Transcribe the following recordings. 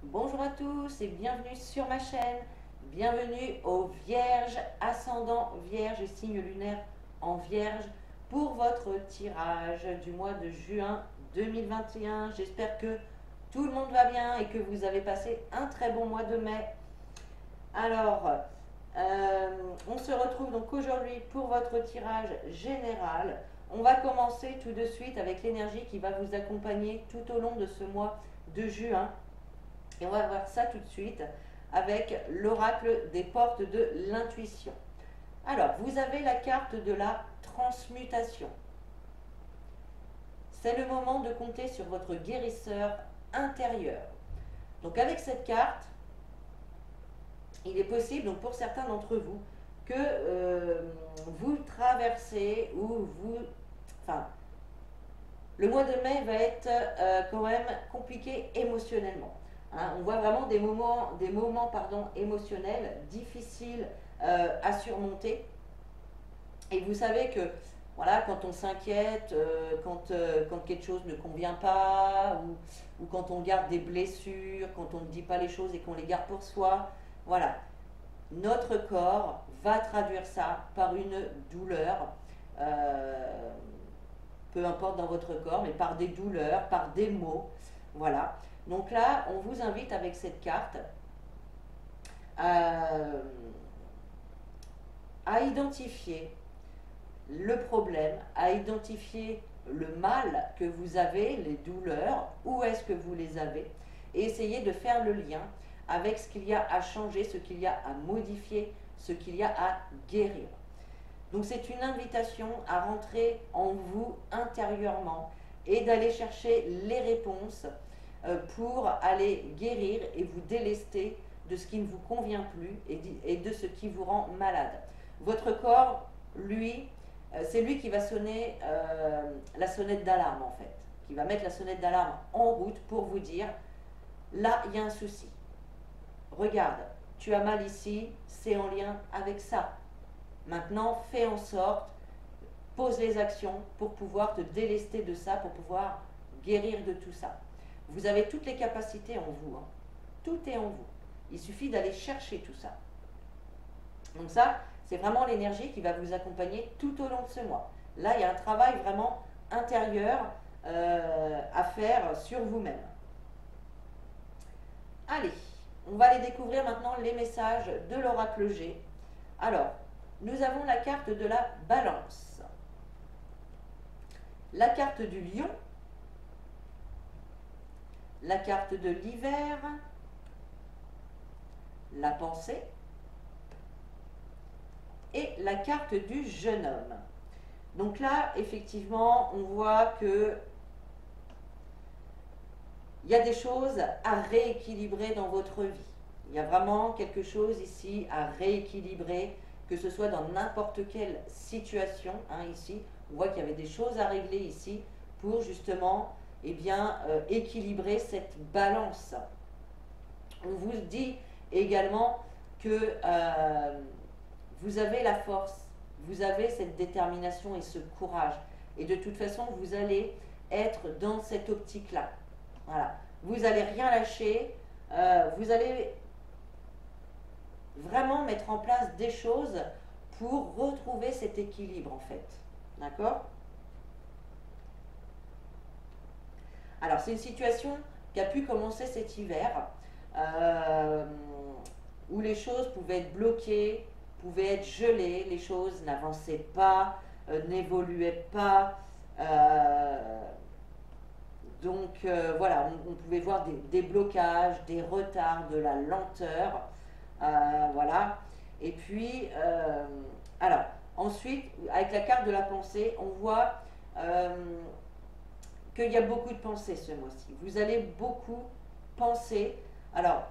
Bonjour à tous et bienvenue sur ma chaîne. Bienvenue aux Vierges, ascendant Vierge et signe lunaire en Vierge pour votre tirage du mois de juin 2021. J'espère que tout le monde va bien et que vous avez passé un très bon mois de mai. Alors, on se retrouve donc aujourd'hui pour votre tirage général. On va commencer tout de suite avec l'énergie qui va vous accompagner tout au long de ce mois de juin. Et on va voir ça tout de suite avec l'oracle des portes de l'intuition. Alors, vous avez la carte de la transmutation. C'est le moment de compter sur votre guérisseur intérieur. Donc avec cette carte, il est possible, donc pour certains d'entre vous, que vous traversez ou vous... Enfin, le mois de mai va être quand même compliqué émotionnellement. Hein. On voit vraiment des moments émotionnels difficiles à surmonter. Et vous savez que voilà, quand on s'inquiète, quand quelque chose ne convient pas, ou quand on garde des blessures, quand on ne dit pas les choses et qu'on les garde pour soi, voilà, notre corps va traduire ça par une douleur. Peu importe dans votre corps, mais par des douleurs, par des mots. Voilà. Donc là, on vous invite avec cette carte à identifier le problème, à identifier le mal que vous avez, les douleurs, où est-ce que vous les avez, et essayer de faire le lien avec ce qu'il y a à changer, ce qu'il y a à modifier, ce qu'il y a à guérir. Donc c'est une invitation à rentrer en vous intérieurement et d'aller chercher les réponses pour aller guérir et vous délester de ce qui ne vous convient plus et de ce qui vous rend malade. Votre corps, lui, c'est lui qui va sonner la sonnette d'alarme en fait, qui va mettre la sonnette d'alarme en route pour vous dire, là il y a un souci. Regarde, tu as mal ici, c'est en lien avec ça. Maintenant, fais en sorte, pose les actions pour pouvoir te délester de ça, pour pouvoir guérir de tout ça. Vous avez toutes les capacités en vous. Hein. Tout est en vous. Il suffit d'aller chercher tout ça. Donc ça, c'est vraiment l'énergie qui va vous accompagner tout au long de ce mois. Là, il y a un travail vraiment intérieur à faire sur vous-même. Allez, on va aller découvrir maintenant les messages de l'oracle G. Alors, nous avons la carte de la balance, la carte du lion, la carte de l'hiver, la pensée et la carte du jeune homme. Donc là, effectivement, on voit que il y a des choses à rééquilibrer dans votre vie. Il y a vraiment quelque chose ici à rééquilibrer, que ce soit dans n'importe quelle situation. Hein, ici, on voit qu'il y avait des choses à régler ici pour justement équilibrer cette balance. On vous dit également que vous avez la force, vous avez cette détermination et ce courage. Et de toute façon, vous allez être dans cette optique-là. Voilà. Vous n'allez rien lâcher, vous allez vraiment mettre en place des choses pour retrouver cet équilibre en fait. D'accord? Alors c'est une situation qui a pu commencer cet hiver où les choses pouvaient être bloquées, pouvaient être gelées, les choses n'avançaient pas, n'évoluaient pas. Donc voilà, on pouvait voir des blocages, des retards, de la lenteur. Voilà. Et puis, alors, ensuite, avec la carte de la pensée, on voit qu'il y a beaucoup de pensées ce mois-ci. Vous allez beaucoup penser. Alors,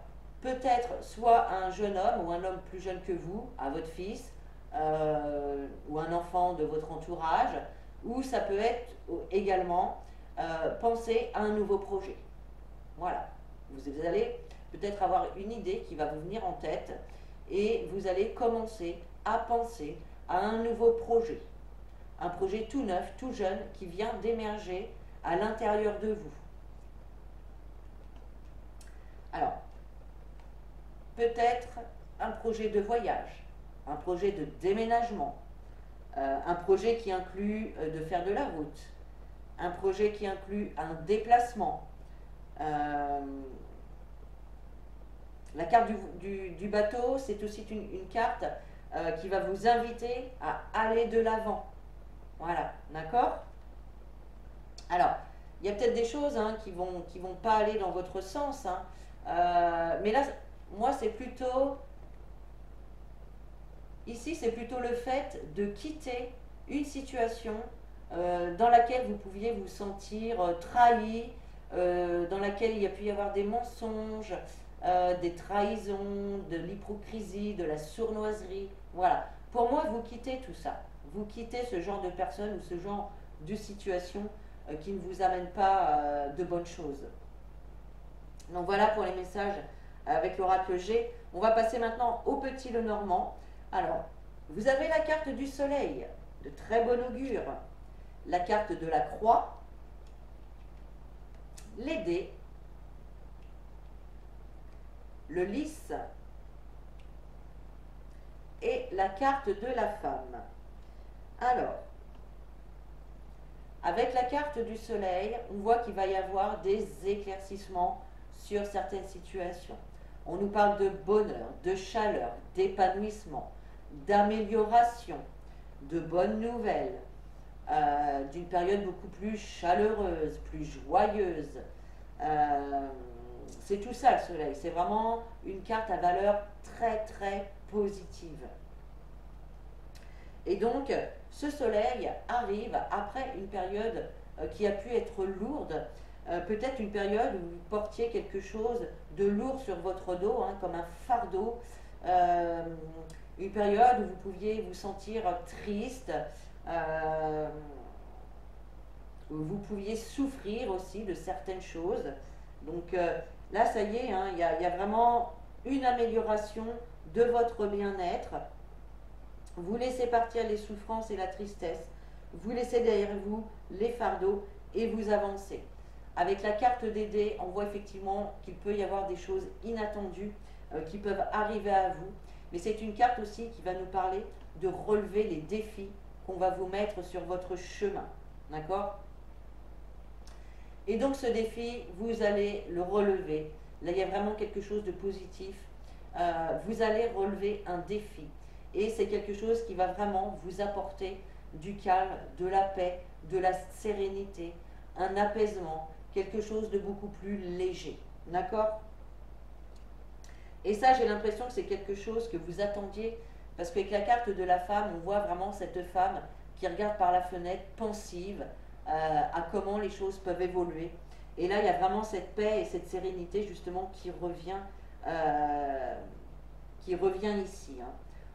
peut-être soit à un jeune homme ou un homme plus jeune que vous, à votre fils, ou un enfant de votre entourage, ou ça peut être également penser à un nouveau projet. Voilà. Vous allez peut-être avoir une idée qui va vous venir en tête et vous allez commencer à penser à un nouveau projet. Un projet tout neuf, tout jeune qui vient d'émerger à l'intérieur de vous. Alors, peut-être un projet de voyage, un projet de déménagement, un projet qui inclut de faire de la route, un projet qui inclut un déplacement. Euh, la carte du bateau, c'est aussi une carte qui va vous inviter à aller de l'avant. Voilà, d'accord? Alors, il y a peut-être des choses hein, qui vont pas aller dans votre sens, hein. Mais là, moi, c'est plutôt ici, c'est plutôt le fait de quitter une situation dans laquelle vous pouviez vous sentir trahi, dans laquelle il y a pu y avoir des mensonges, des trahisons, de l'hypocrisie, de la sournoiserie. Voilà. Pour moi, vous quittez tout ça. Vous quittez ce genre de personne ou ce genre de situation qui ne vous amène pas de bonnes choses. Donc voilà pour les messages avec l'oracle G. On va passer maintenant au petit Lenormand. Alors, vous avez la carte du soleil, de très bon augure, la carte de la croix, les dés, le lys et la carte de la femme. Alors, avec la carte du soleil, on voit qu'il va y avoir des éclaircissements sur certaines situations. On nous parle de bonheur, de chaleur, d'épanouissement, d'amélioration, de bonnes nouvelles, d'une période beaucoup plus chaleureuse, plus joyeuse. C'est tout ça le soleil, c'est vraiment une carte à valeur très très positive. Et donc, ce soleil arrive après une période qui a pu être lourde, peut-être une période où vous portiez quelque chose de lourd sur votre dos, hein, comme un fardeau, une période où vous pouviez vous sentir triste, où vous pouviez souffrir aussi de certaines choses. Donc là, ça y est, hein, il y a vraiment une amélioration de votre bien-être. Vous laissez partir les souffrances et la tristesse, vous laissez derrière vous les fardeaux et vous avancez. Avec la carte des dés, on voit effectivement qu'il peut y avoir des choses inattendues qui peuvent arriver à vous, mais c'est une carte aussi qui va nous parler de relever les défis qu'on va vous mettre sur votre chemin. D'accord? Et donc ce défi, vous allez le relever. Là, il y a vraiment quelque chose de positif. Vous allez relever un défi. Et c'est quelque chose qui va vraiment vous apporter du calme, de la paix, de la sérénité, un apaisement, quelque chose de beaucoup plus léger. D'accord? Et ça, j'ai l'impression que c'est quelque chose que vous attendiez, parce qu'avec la carte de la femme, on voit vraiment cette femme qui regarde par la fenêtre, pensive, à comment les choses peuvent évoluer. Et là, il y a vraiment cette paix et cette sérénité, justement, qui revient ici. Hein.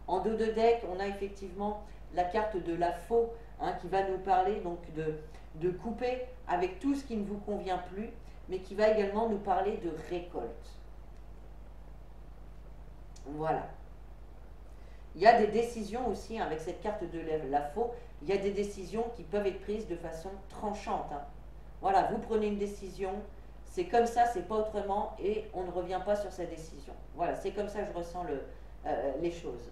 En dos de deck, on a effectivement la carte de la faux, hein, qui va nous parler donc de couper avec tout ce qui ne vous convient plus, mais qui va également nous parler de récolte. Voilà. Il y a des décisions aussi, hein, avec cette carte de la faux, il y a des décisions qui peuvent être prises de façon tranchante. Hein. Voilà, vous prenez une décision, c'est comme ça, c'est pas autrement, et on ne revient pas sur cette décision. Voilà, c'est comme ça que je ressens les choses.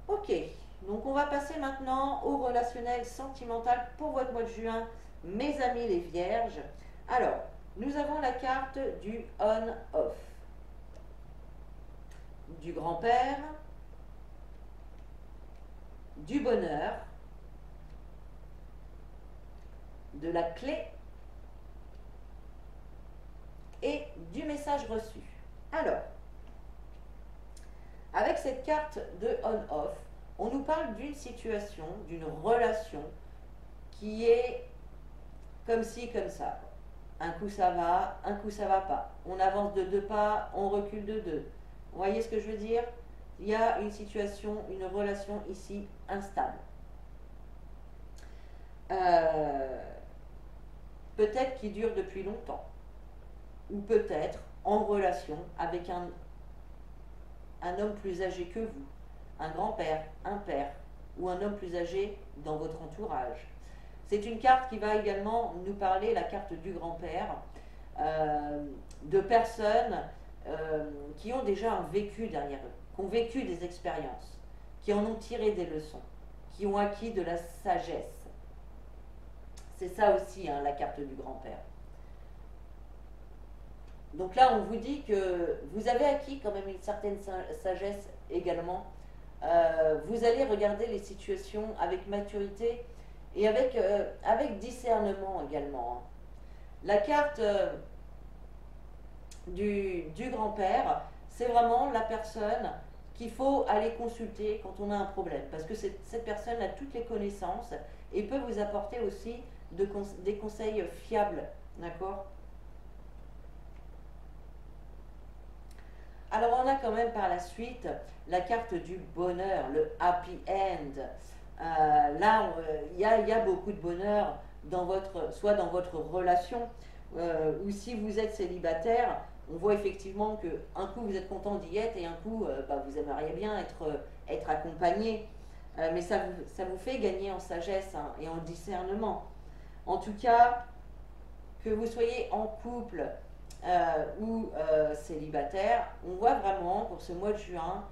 Ok, donc on va passer maintenant au relationnel sentimental pour votre mois de juin, mes amis les vierges. Alors, nous avons la carte du on-off, du grand-père, du bonheur, de la clé et du message reçu. Alors, avec cette carte de on-off, on nous parle d'une situation, d'une relation qui est comme ci, comme ça. Un coup ça va, un coup ça va pas. On avance de 2 pas, on recule de 2. Vous voyez ce que je veux dire? Il y a une situation, une relation ici instable. Peut-être qui dure depuis longtemps. Ou peut-être en relation avec un homme plus âgé que vous, un grand-père, un père, ou un homme plus âgé dans votre entourage. C'est une carte qui va également nous parler, la carte du grand-père, de personnes qui ont déjà un vécu derrière eux, qui ont vécu des expériences, qui en ont tiré des leçons, qui ont acquis de la sagesse. C'est ça aussi, hein, la carte du grand-père. Donc là, on vous dit que vous avez acquis quand même une certaine sagesse également. Vous allez regarder les situations avec maturité et avec discernement également. La carte du grand-père, c'est vraiment la personne qu'il faut aller consulter quand on a un problème. Parce que cette personne a toutes les connaissances et peut vous apporter aussi des conseils fiables. D'accord ? Alors on a quand même par la suite la carte du bonheur, le happy end. Là, il y a beaucoup de bonheur soit dans votre relation, ou si vous êtes célibataire, on voit effectivement que un coup vous êtes content d'y être et un coup vous aimeriez bien être accompagné. Mais ça vous fait gagner en sagesse, hein, et en discernement. En tout cas, que vous soyez en couple ou célibataire, on voit vraiment pour ce mois de juin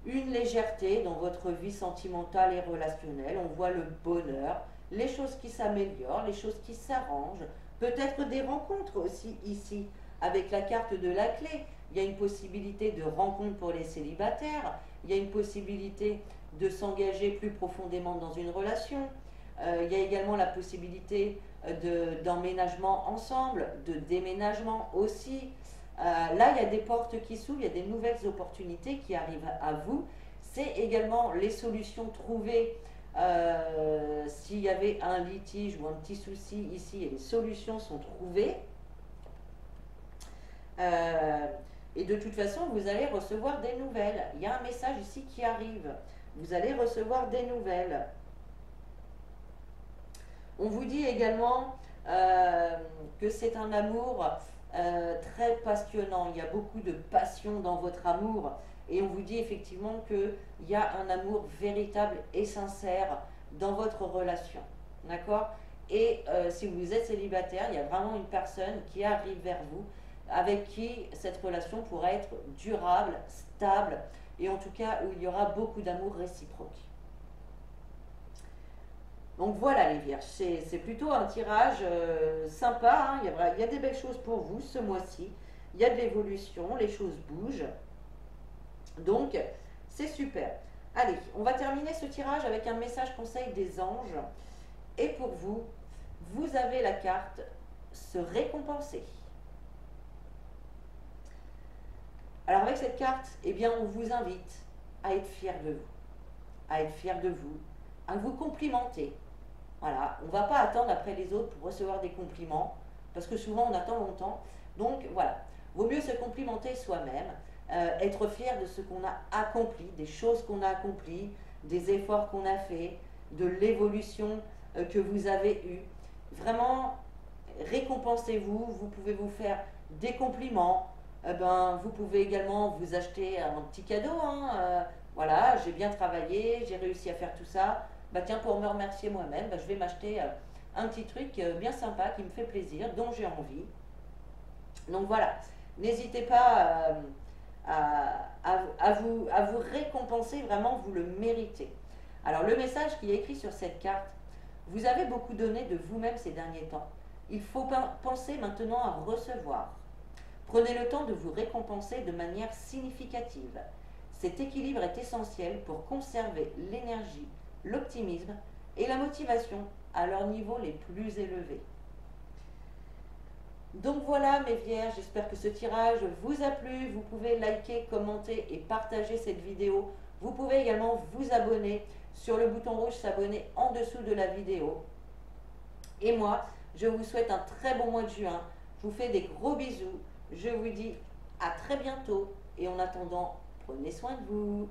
une légèreté dans votre vie sentimentale et relationnelle. On voit le bonheur, les choses qui s'améliorent, les choses qui s'arrangent, peut-être des rencontres aussi ici avec la carte de la clé. Il y a une possibilité de rencontre pour les célibataires, il y a une possibilité de s'engager plus profondément dans une relation. Il y a également la possibilité d'emménagement ensemble, de déménagement aussi. Là, il y a des portes qui s'ouvrent, il y a des nouvelles opportunités qui arrivent à vous. C'est également les solutions trouvées s'il y avait un litige ou un petit souci ici, et les solutions sont trouvées. Et de toute façon, vous allez recevoir des nouvelles. Il y a un message ici qui arrive. Vous allez recevoir des nouvelles. On vous dit également que c'est un amour très passionnant. Il y a beaucoup de passion dans votre amour. Et on vous dit effectivement qu'il y a un amour véritable et sincère dans votre relation. D'accord ? Et si vous êtes célibataire, il y a vraiment une personne qui arrive vers vous, avec qui cette relation pourra être durable, stable, et en tout cas où il y aura beaucoup d'amour réciproque. Donc voilà les Vierges, c'est plutôt un tirage sympa, hein. Il y a des belles choses pour vous ce mois-ci, il y a de l'évolution, les choses bougent, donc c'est super. Allez, on va terminer ce tirage avec un message conseil des anges, et pour vous, vous avez la carte se récompenser. Alors avec cette carte, eh bien on vous invite à être fier de vous, à être fier de vous, à vous complimenter. Voilà, on ne va pas attendre après les autres pour recevoir des compliments, parce que souvent on attend longtemps. Donc voilà, vaut mieux se complimenter soi-même, être fier de ce qu'on a accompli, des choses qu'on a accomplies, des efforts qu'on a faits, de l'évolution que vous avez eue. Vraiment, récompensez-vous, vous pouvez vous faire des compliments, vous pouvez également vous acheter un petit cadeau, hein, voilà, j'ai bien travaillé, j'ai réussi à faire tout ça. Tiens, pour me remercier moi-même, je vais m'acheter un petit truc bien sympa qui me fait plaisir, dont j'ai envie. Donc voilà, n'hésitez pas à vous récompenser, vraiment, vous le méritez. Alors le message qui est écrit sur cette carte, vous avez beaucoup donné de vous-même ces derniers temps. Il faut penser maintenant à recevoir. Prenez le temps de vous récompenser de manière significative. Cet équilibre est essentiel pour conserver l'énergie, l'optimisme et la motivation à leurs niveaux les plus élevés. Donc voilà mes Vierges, j'espère que ce tirage vous a plu. Vous pouvez liker, commenter et partager cette vidéo. Vous pouvez également vous abonner sur le bouton rouge s'abonner en dessous de la vidéo. Et moi, je vous souhaite un très bon mois de juin. Je vous fais des gros bisous. Je vous dis à très bientôt et en attendant, prenez soin de vous.